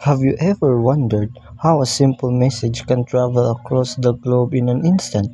Have you ever wondered how a simple message can travel across the globe in an instant,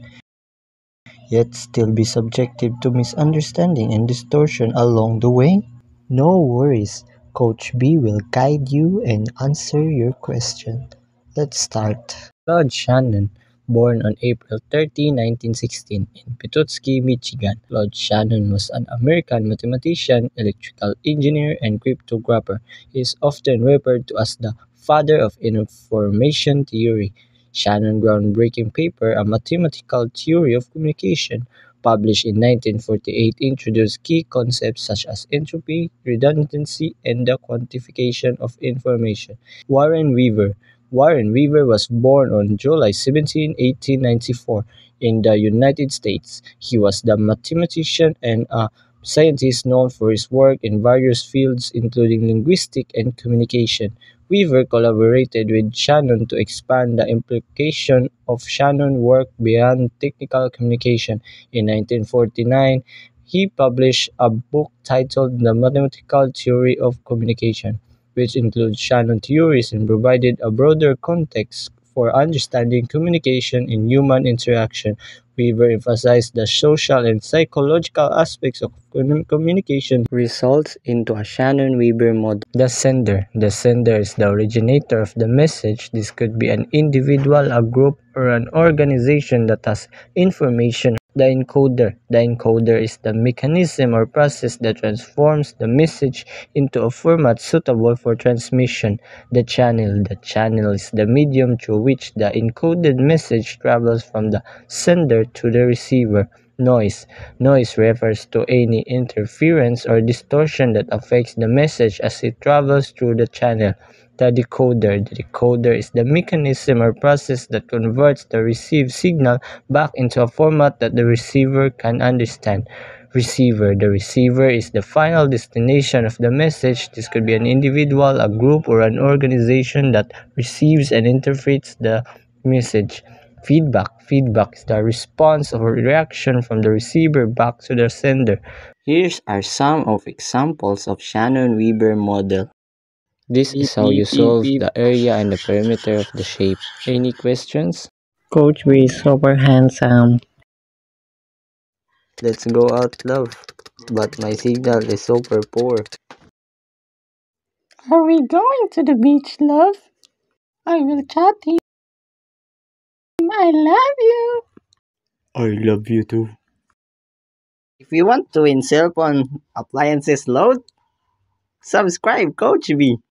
yet still be subjected to misunderstanding and distortion along the way? No worries, Coach B will guide you and answer your question. Let's start. Claude Shannon, born on April 30, 1916, in Petoskey, Michigan. Claude Shannon was an American mathematician, electrical engineer, and cryptographer. He is often referred to as the father of information theory. Shannon's groundbreaking paper, A Mathematical Theory of Communication, published in 1948, introduced key concepts such as entropy, redundancy, and the quantification of information. Warren Weaver Warren Weaver was born on July 17, 1894, in the United States. He was the mathematician and a scientist known for his work in various fields including linguistics and communication. Weaver collaborated with Shannon to expand the implication of Shannon's work beyond technical communication. In 1949, he published a book titled The Mathematical Theory of Communication, which includes Shannon theories and provided a broader context for understanding communication in human interaction. Weaver emphasized the social and psychological aspects of communication results into a Shannon-Weaver model. The sender. The sender is the originator of the message. This could be an individual, a group, or an organization that has information. The encoder. The encoder is the mechanism or process that transforms the message into a format suitable for transmission. The channel. The channel is the medium through which the encoded message travels from the sender to the receiver. Noise. Noise refers to any interference or distortion that affects the message as it travels through the channel. The decoder. The decoder is the mechanism or process that converts the received signal back into a format that the receiver can understand. Receiver. The receiver is the final destination of the message. This could be an individual, a group, or an organization that receives and interprets the message. Feedback. Feedback is the response or reaction from the receiver back to the sender. Here are some of examples of Shannon-Weaver model. This is how you solve the area and the perimeter of the shape. Any questions? Coach B is super handsome. Let's go out, love. But my signal is super poor. Are we going to the beach, love? I will chat him. I love you. I love you too. If you want to win cell phone appliances load, subscribe Coach B.